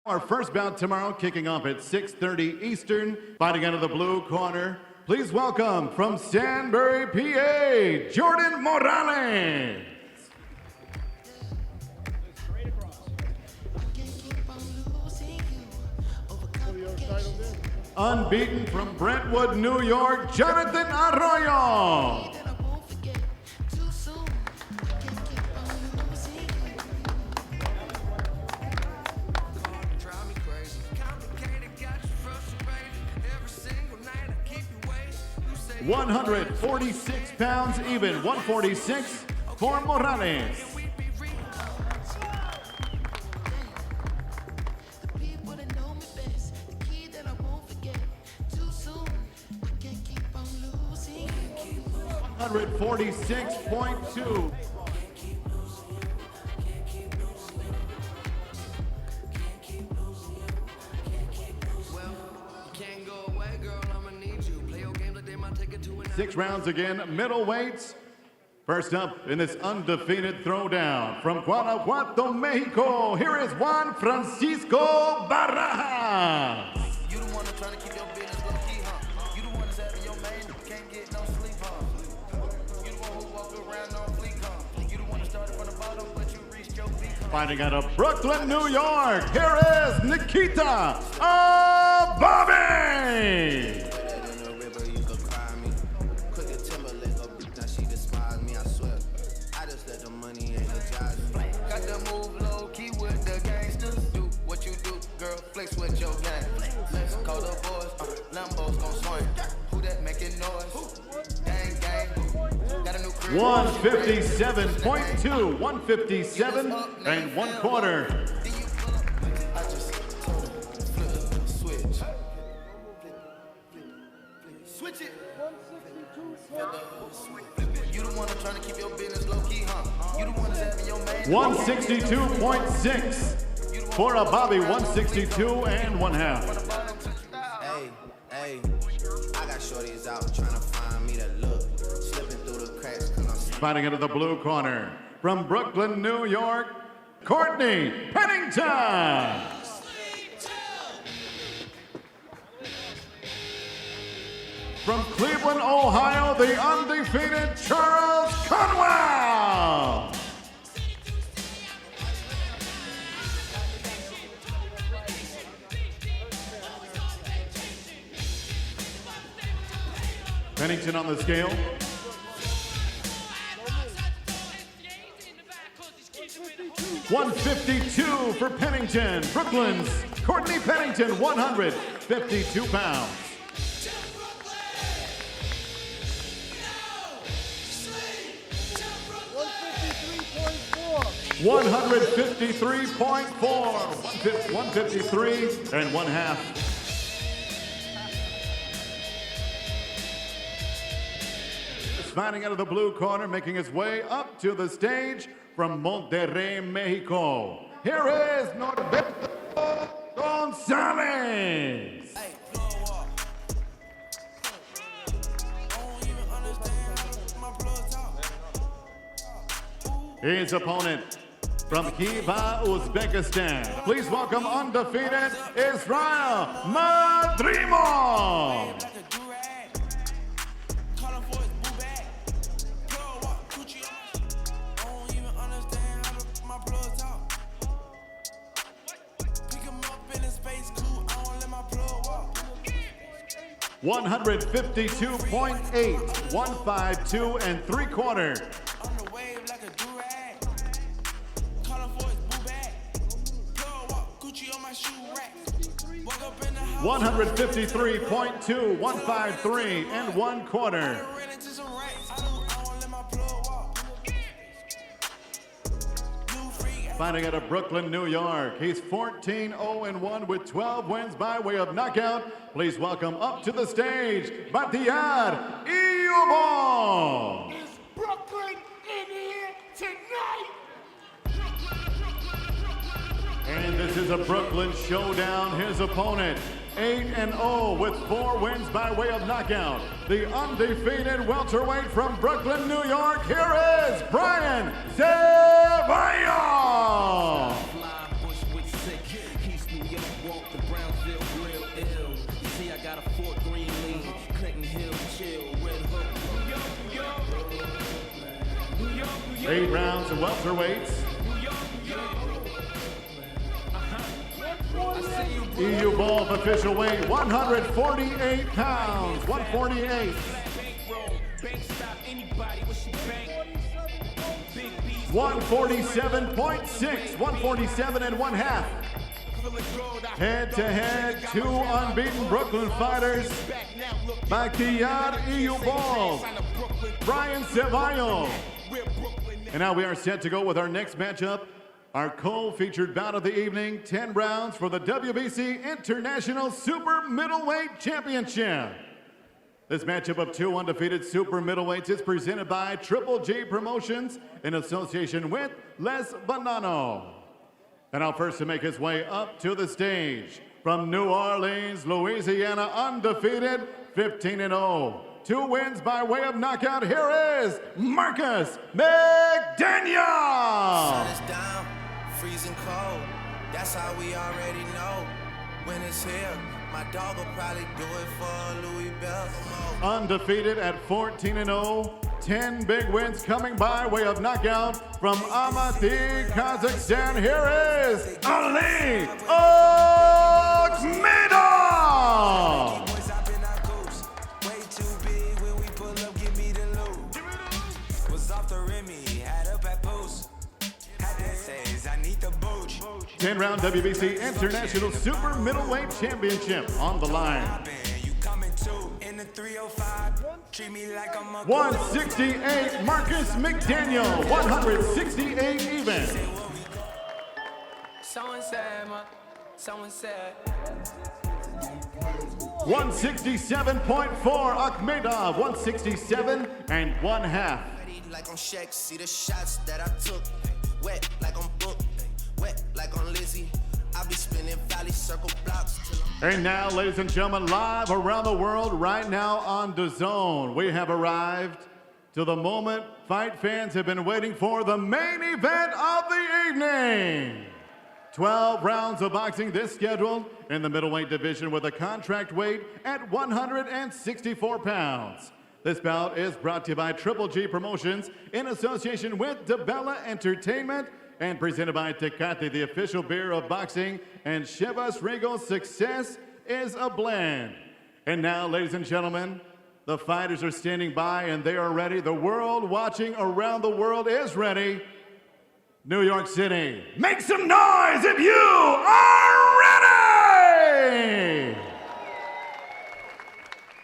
Our first bout tomorrow kicking off at 6:30 Eastern. Fighting out of the blue corner, please welcome from Stanbury, PA, Jordan Morales. Unbeaten from Brentwood, New York, Jonathan Arroyo. £146 even, 146 for Morales. $146.2. Six rounds again, middleweights. First up in this undefeated throwdown from Guanajuato, Mexico, here is Juan Francisco Barajas. You the one that's trying to keep your business low key, huh? You the one that's having your man, can't get no sleep, huh? You the one who walk around on fleek, huh? You the one that started from the bottom, but you reached your peak, huh? Fighting out of Brooklyn, New York, here is Nikita Bobby. Flex with your gang. Let's call the boys. Lambos gon' swing. Who that making noise? Gang, gang. Got a new crib. 157.2, 157 and 1/4. I just told him, flip the switch. Switch it. You the one that's trying to keep your business low key, huh? You the one that's having your man. 162.6. For a Bobby, 162 and 1/2. Hey, hey, I got shorties out trying to find me that look. Slipping through the cracks cause I'm Fighting into the blue corner from Brooklyn, New York, Courtney Pennington. From Cleveland, Ohio, the undefeated Charles Conwell. Pennington on the scale. 152 for Pennington. Brooklyn's Courtney Pennington, 152 pounds. 153.4. 153 and 1/2. Fighting out of the blue corner, making his way up to the stage from Monterrey, Mexico. Here is Norberto Gonzalez. His opponent from Khiva, Uzbekistan. Please welcome undefeated Israel Madrimov. 152.8, 152 and 3/4. 153.2, 153 and 1/4. Fighting out of Brooklyn, New York, he's 14-0-1 with 12 wins by way of knockout. Please welcome up to the stage, Batiar Iyubo. Is Brooklyn in here tonight? And this is a Brooklyn showdown. His opponent, 8-0 with 4 wins by way of knockout. The undefeated welterweight from Brooklyn, New York, here is Brian Ceballos. welterweights. EU Ball official weight, 148 pounds, 148. 147.6, 147 and 1/2. Head to head, two unbeaten Brooklyn fighters. Backyard EU Balls, Brian Ceballos. And now we are set to go with our next matchup. Our co-featured bout of the evening, 10 rounds for the WBC International Super Middleweight Championship. This matchup of two undefeated super middleweights is presented by Triple G Promotions in association with Les Bonanno. And now first to make his way up to the stage, from New Orleans, Louisiana, undefeated, 15-0. 2 wins by way of knockout. Here is Marcus McDaniel. Sun is down, freezing cold. That's how we already know when it's here. My dog will probably do it for Louis Bell. Undefeated at 14-0. 10 big wins coming by way of knockout from Almaty, Kazakhstan. Here is Ali Akhmedov. Off the Remy, had up at post. Had that says I need the boot. 10-round WBC International Super Middleweight Championship on the line. You coming too in the 305. Treat me like I'm a 168 Marcus McDaniel, 168 even. Someone said, someone said. 167.4 Akhmedov, 167 and 1/2. Like on Shaq, see the shots that I took. Wet like on Book, wet like on Lizzie. I be spinning valley circle blocks till I'm... And now, ladies and gentlemen, live around the world right now on DAZN, we have arrived to the moment fight fans have been waiting for, the main event of the evening. 12 rounds of boxing this scheduled in the middleweight division with a contract weight at 164 pounds. This bout is brought to you by Triple G Promotions in association with DeBella Entertainment and presented by Tecate, the official beer of boxing, and Chivas Regal. Success is a blend. And now, ladies and gentlemen, the fighters are standing by and they are ready. The world watching around the world is ready. New York City, make some noise if you are ready!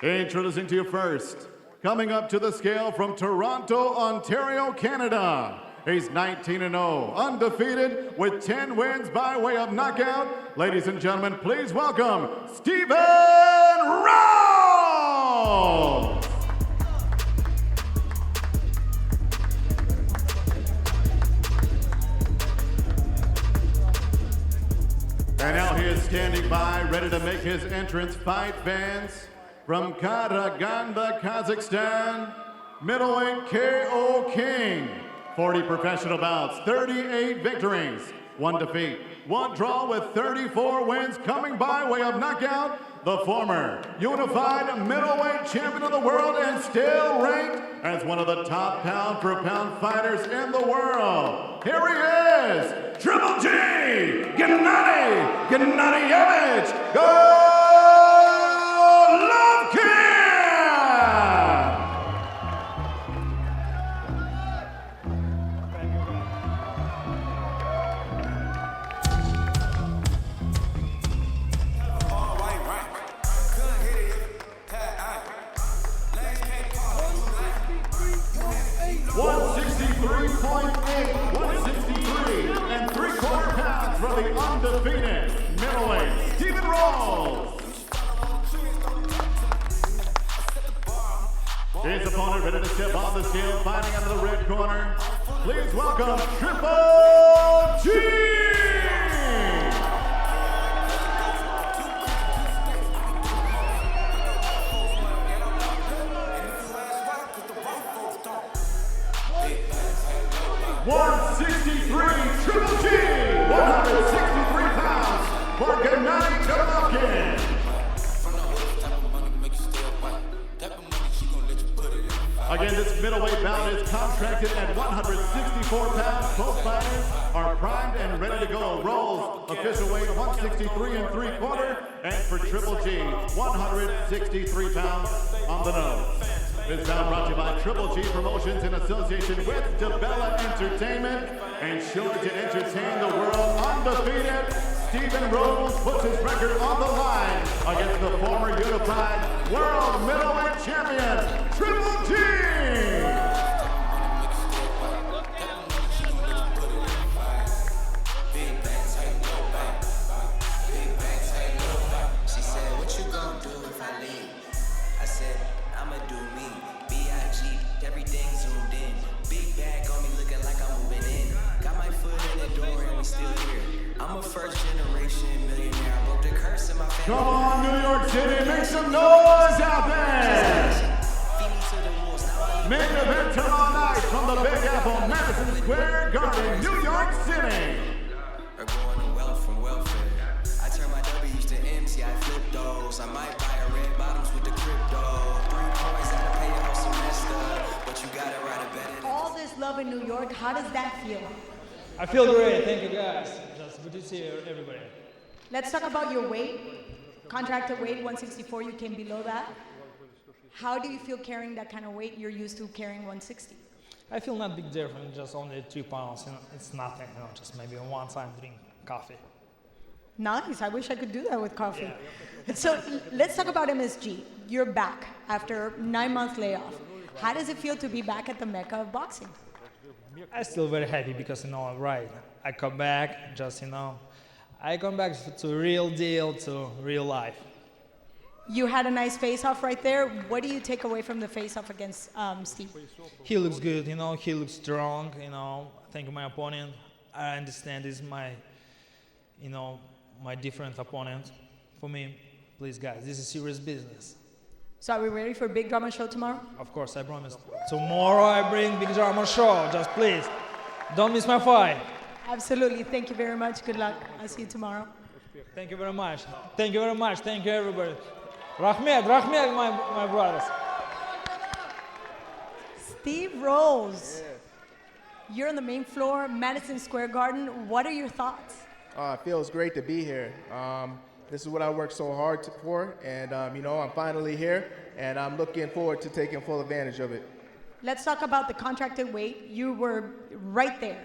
Introducing to you first, coming up to the scale from Toronto, Ontario, Canada. He's 19-0, undefeated with 10 wins by way of knockout. Ladies and gentlemen, please welcome Stephen Rose! And now he is standing by, ready to make his entrance. Fight fans, from Karaganda, Kazakhstan, middleweight KO King. 40 professional bouts, 38 victories, 1 defeat, 1 draw with 34 wins coming by way of knockout. The former unified middleweight champion of the world and still ranked as one of the top pound-for-pound fighters in the world. Here he is, Triple G, Gennady Gennadiyevich Golovkin! For the undefeated middleweight, Stephen Rose. His opponent ready to step on the scale, fighting out of the red corner. Please welcome Triple G. Triple G, 163 pounds for Gennady Golovkin. Again, this middleweight bout is contracted at 164 164 pounds. Both fighters are primed and ready to go. Rolls, official weight 163 and 3/4. And for Triple G, 163 pounds on the nose. This bout brought to you by Triple G Promotions in association with DeBella Entertainment. And sure to entertain the world, undefeated, Stephen Rose puts his record on the line against the former unified world middleweight champion, Triple G! She said, what you gonna do if I leave? I said, I'ma do me. B.I.G. everything zoomed in. Big bag on me looking like I'm moving in. Got my foot in the door and we still here. I'm a first generation millionaire. I broke the curse in my family. Come on, New York City, make some noise out there! Feed me to the wolves. Now I Main event tomorrow night from the Big Apple, Madison Square Garden, New York City. are going to wealth from welfare. I turn my W's to M's, yeah, I flip those. I might buy a red bottoms with the crypto. 3 points out of pay the whole semester. But you gotta write a better. All this love in New York, how does that feel? I feel great. Thank you, guys. Just good to see everybody. Let's talk about your weight. Contracted weight, 164, you came below that. How do you feel carrying that kind of weight? You're used to carrying 160. I feel not big different, just only 2 pounds. You know, it's nothing. You know, just maybe one time drink coffee. Nice, I wish I could do that with coffee. So let's talk about MSG. You're back after 9 months layoff. How does it feel to be back at the mecca of boxing? I'm still very happy because, you know, I'm right. I come back, just, you know, I come back to real deal, to real life. You had a nice face-off right there. What do you take away from the face-off against Steve? He looks good, you know, he looks strong, you know. Thank you, my opponent. I understand this is my, you know, my different opponent. For me, please, guys, this is serious business. So are we ready for a big drama show tomorrow? Of course, I promise. Tomorrow I bring big drama show. Just please, don't miss my fight. Absolutely. Thank you very much. Good luck. I'll see you tomorrow. Thank you very much. Thank you very much. Thank you, everybody. Rahmet, Rahmet, my brothers. Steve Rose. You're on the main floor, Madison Square Garden. What are your thoughts? It feels great to be here. This is what I worked so hard for, and you know, I'm finally here, and I'm looking forward to taking full advantage of it. Let's talk about the contracted weight. You were right there.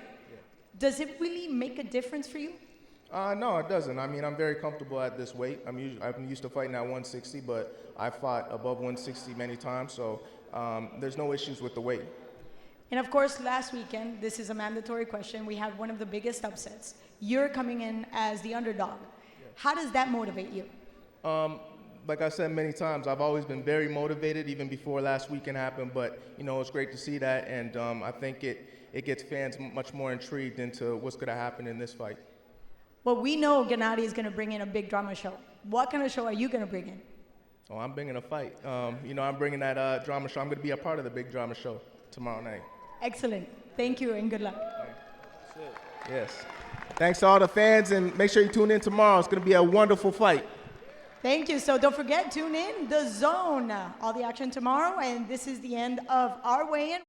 Does it really make a difference for you? No, it doesn't. I mean, I'm very comfortable at this weight. I'm used to fighting at 160, but I fought above 160 many times, so there's no issues with the weight. And of course, last weekend, this is a mandatory question, we had one of the biggest upsets. You're coming in as the underdog. How does that motivate you? Like I said many times, I've always been very motivated, even before last weekend happened, but you know, it's great to see that, and I think it gets fans much more intrigued into what's going to happen in this fight. Well, we know Gennady is going to bring in a big drama show. What kind of show are you going to bring in? Oh, I'm bringing a fight. You know, I'm bringing that drama show. I'm going to be a part of the big drama show tomorrow night. Excellent. Thank you and good luck. Yes. Thanks to all the fans, and make sure you tune in tomorrow. It's going to be a wonderful fight. Thank you. So don't forget, tune in, DAZN. All the action tomorrow, and this is the end of our weigh-in.